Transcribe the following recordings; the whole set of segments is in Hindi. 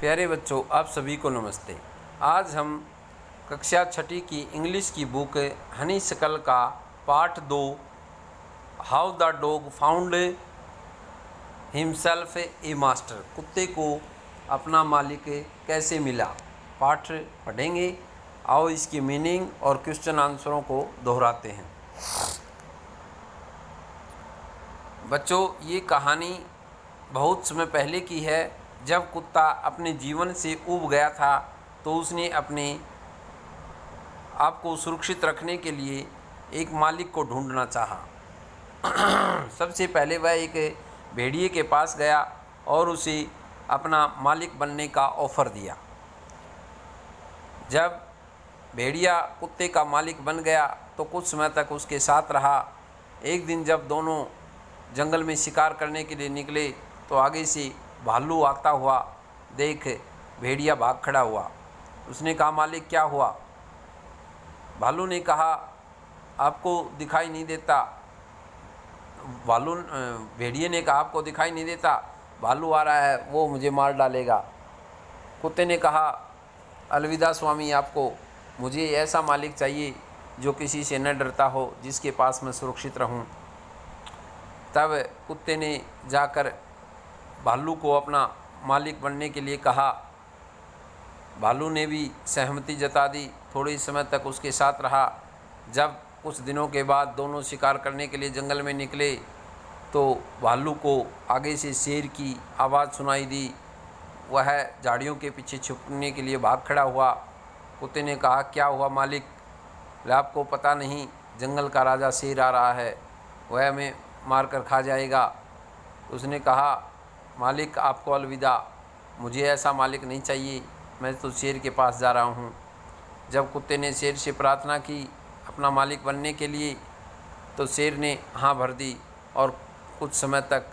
प्यारे बच्चों, आप सभी को नमस्ते। आज हम कक्षा छठी की इंग्लिश की बुक हनीशकल का part 2 how the dog found himself A master, कुत्ते को अपना मालिक कैसे मिला, पाठ पढ़ेंगे। आओ इसकी मीनिंग और क्वेश्चन आंसरों को दोहराते हैं। बच्चों, ये कहानी बहुत समय पहले की है। जब कुत्ता अपने जीवन से ऊब गया था तो उसने अपने आप को सुरक्षित रखने के लिए एक मालिक को ढूंढना चाहा। सबसे पहले वह एक भेड़िए के पास गया और उसे अपना मालिक बनने का ऑफ़र दिया। जब भेड़िया कुत्ते का मालिक बन गया तो कुछ समय तक उसके साथ रहा। एक दिन जब दोनों जंगल में शिकार करने के लिए निकले तो आगे से भालू आता हुआ देख भेड़िया भाग खड़ा हुआ। उसने कहा, मालिक क्या हुआ? भालू ने कहा, आपको दिखाई नहीं देता। भेड़िए ने कहा, आपको दिखाई नहीं देता, भालू आ रहा है, वो मुझे मार डालेगा। कुत्ते ने कहा, अलविदा स्वामी, आपको मुझे ऐसा मालिक चाहिए जो किसी से न डरता हो, जिसके पास मैं सुरक्षित रहूं। तब कुत्ते ने जाकर भालू को अपना मालिक बनने के लिए कहा। भालू ने भी सहमति जता दी। थोड़े समय तक उसके साथ रहा। जब कुछ दिनों के बाद दोनों शिकार करने के लिए जंगल में निकले तो भालू को आगे से शेर की आवाज़ सुनाई दी। वह झाड़ियों के पीछे छुपने के लिए भाग खड़ा हुआ। कुत्ते ने कहा, क्या हुआ मालिक? आपको पता नहीं, जंगल का राजा शेर आ रहा है, वह हमें मार कर खा जाएगा। उसने कहा, मालिक आपको अलविदा, मुझे ऐसा मालिक नहीं चाहिए, मैं तो शेर के पास जा रहा हूँ। जब कुत्ते ने शेर से प्रार्थना की अपना मालिक बनने के लिए तो शेर ने हाँ भर दी और कुछ समय तक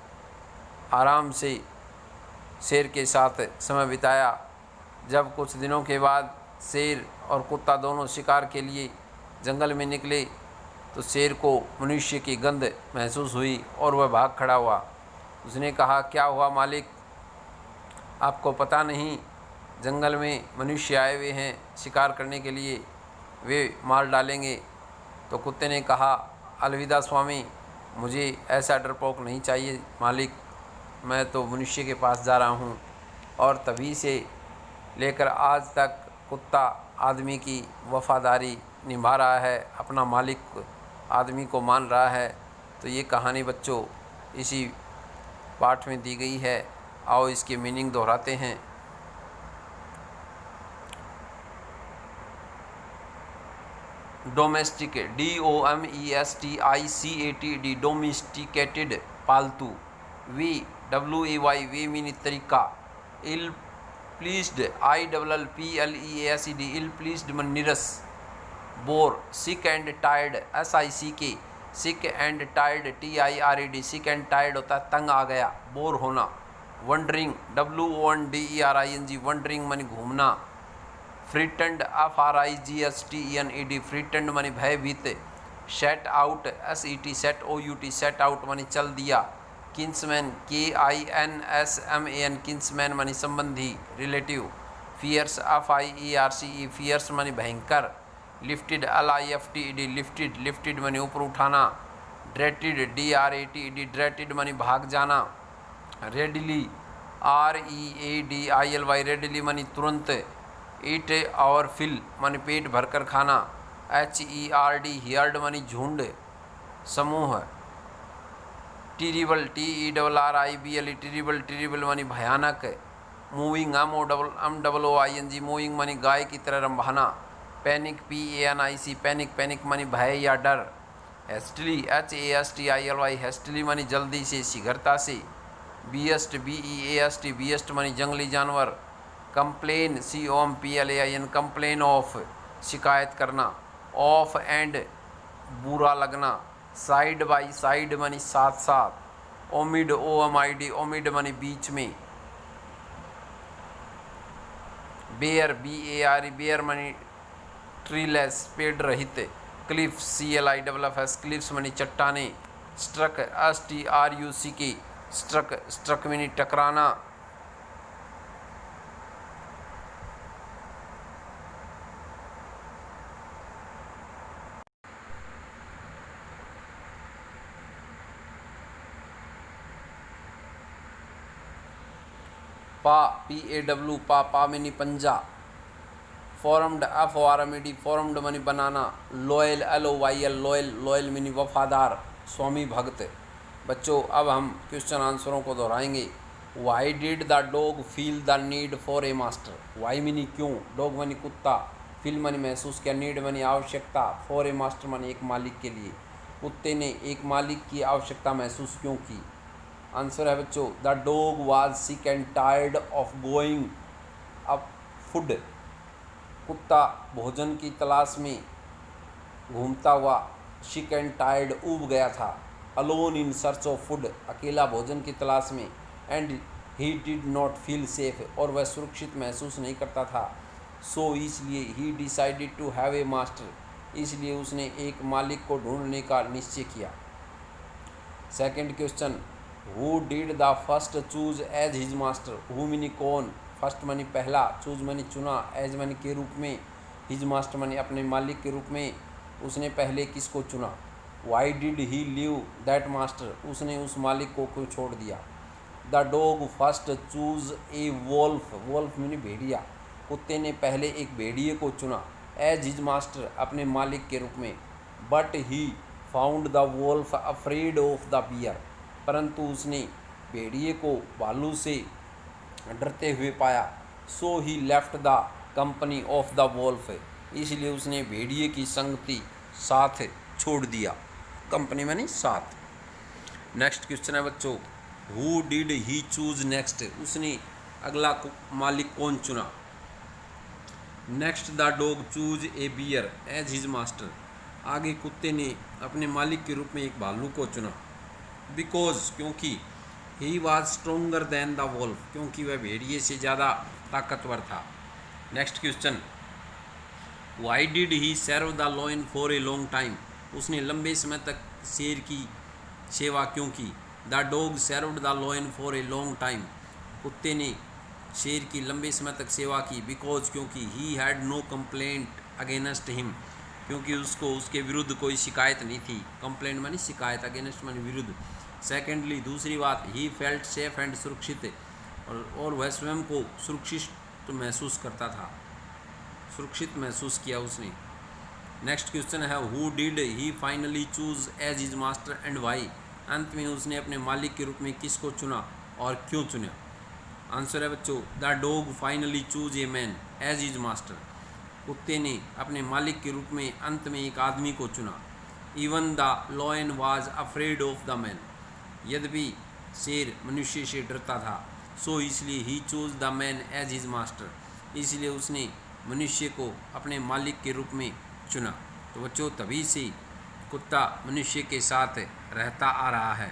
आराम से शेर के साथ समय बिताया। जब कुछ दिनों के बाद शेर और कुत्ता दोनों शिकार के लिए जंगल में निकले तो शेर को मनुष्य की गंध महसूस हुई और वह भाग खड़ा हुआ। उसने कहा, क्या हुआ मालिक? आपको पता नहीं, जंगल में मनुष्य आए हुए हैं शिकार करने के लिए, वे मार डालेंगे। तो कुत्ते ने कहा, अलविदा स्वामी, मुझे ऐसा डरपोक नहीं चाहिए मालिक, मैं तो मनुष्य के पास जा रहा हूँ। और तभी से लेकर आज तक कुत्ता आदमी की वफादारी निभा रहा है, अपना मालिक आदमी को मान रहा है। तो ये कहानी बच्चों इसी पाठ में दी गई है। आओ इसके मीनिंग दोहराते हैं। डोमेस्टिक, DOMESTICATED, डोमेस्टिकेटेड, पालतू। WAY, वे मीनी तरीका। Ill pleased, ILLPLEASED, ill pleased मन निरस। Bore, sick and tired, SICK, sick and tired, TIRED, sick and tired होता है तंग आ गया, बोर होना। वंडरिंग, WONDERING, वंडरिंग मानी घूमना। फ्रिटेंड, FRIGSTENED, फ्रिटेंड मानी भयभीत। Set out, SET, set OUT, set out मानी चल दिया। किन्समैन, KINSMAN, किन्समैन मानी संबंधी, रिलेटिव। फियर्स, FIERCE, फियर्स मानी भयंकर। लिफ्टेड, LIFTED, लिफ्टेड, लिफ्टेड मानी ऊपर उठाना। ड्रेटेड, DRATED, ड्रेटेड मानी भाग जाना। रेडली, READILY, रेडली मानी तुरंत। ईट और फिल मानी पेट भरकर खाना। HERD, हियर्ड मानी झुंड, समूह। टेरिबल, TERRIBLE, टेरिबल, टेरिबल मानी भयानक। मूविंग, MOOING, मूविंग मानी गाय की तरह रंभाना। पैनिक, PANIC, पैनिक, पैनिक मानी भय या डर। हेस्टली, HASTILY, हेस्टली मानी जल्दी से, शीघ्रता से। बीएस्ट, BEAST, बीएस्ट मानी जंगली जानवर। कंप्लेन, COMPLAIN, कंप्लेन ऑफ, शिकायत करना। ऑफ एंड, बुरा लगना। साइड बाई साइड मानी साथ साथ। ओमिड, OMID, ओमिड मानी बीच में। बेयर, BARE, बेयर मानी ट्रीलेस, पेड़ रहित। क्लिफ, CLIFF, क्लिफ्स मानी चट्टाने। स्ट्रक, STRUCK, स्ट्रक, स्ट्रक मानी टकराना। पा PAW पा पा मनी पंजा, फॉर्म्ड FORMED फॉर्म्ड मनी बनाना, लॉयल LOYL लॉयल लॉयल मनी वफादार, स्वामी भक्त। बच्चों अब हम क्वेश्चन आंसरों को दोहराएंगे। Why did the dog feel the need for a master, why मनी क्यों, डॉग मनी कुत्ता, फील मनी महसूस किया, नीड मनी आवश्यकता, फॉर ए मास्टर मनी एक मालिक के लिए, कुत्ते ने एक मालिक की आवश्यकता महसूस क्यों की। आंसर है बच्चों the dog was sick and tired of going up food, कुत्ता भोजन की तलाश में घूमता हुआ सिक एंड टायर्ड ऊब गया था, alone in search of food अकेला भोजन की तलाश में, and he did not feel safe और वह सुरक्षित महसूस नहीं करता था, सो इसलिए he decided to have a master इसलिए उसने एक मालिक को ढूंढने का निश्चय किया। Second question, who did the first choose as his master, who मनी कौन, फर्स्ट मनी पहला, चूज मनी चुना, एज मनी के रूप में, हिज मास्टर मनी अपने मालिक के रूप में, उसने पहले किसको चुना। Why did he leave that master, उसने उस मालिक को क्यों छोड़ दिया। The dog first choose a wolf, wolf मीनी भेड़िया, कुत्ते ने पहले एक भेड़िए को चुना, एज हिज मास्टर अपने मालिक के रूप में, but he found the wolf afraid of the bear, परंतु उसने भेड़िए को भालू से डरते हुए पाया, so he left the company of the wolf, इसलिए उसने भेड़िए की संगति साथ छोड़ दिया, कंपनी मानी साथ। नेक्स्ट क्वेश्चन है बच्चों, who did he choose next, उसने अगला मालिक कौन चुना। Next the dog choose a bear as his master, आगे कुत्ते ने अपने मालिक के रूप में एक भालू को चुना, बिकॉज क्योंकि, he was stronger than the wolf, क्योंकि वह भेड़िए से ज़्यादा ताकतवर था। Next question, why did he serve the lion for a long time, उसने लंबे समय तक शेर की सेवा क्यों की। The dog served the lion for a long time, कुत्ते ने शेर की लंबे समय तक सेवा की, बिकॉज क्योंकि, he had no complaint against him, क्योंकि उसको उसके विरुद्ध कोई शिकायत नहीं थी, कंप्लेंट मानी शिकायत, अगेंस्ट मानी विरुद्ध। सेकेंडली दूसरी बात, ही फेल्ट सेफ एंड सुरक्षित, और वह स्वयं को सुरक्षित महसूस करता था, सुरक्षित महसूस किया उसने। नेक्स्ट क्वेश्चन है, who did he finally choose as his master and why, अंत में उसने अपने मालिक के रूप में किसको चुना और क्यों चुना। आंसर है बच्चों the dog finally choose a man as his master, कुत्ते ने अपने मालिक के रूप में अंत में एक आदमी को चुना। Even the lion was afraid of the man, यद्यपि शेर मनुष्य से डरता था, सो इसलिए he choose the man as his master, इसलिए उसने मनुष्य को अपने मालिक के रूप में चुना। तो बच्चों तभी से कुत्ता मनुष्य के साथ रहता आ रहा है।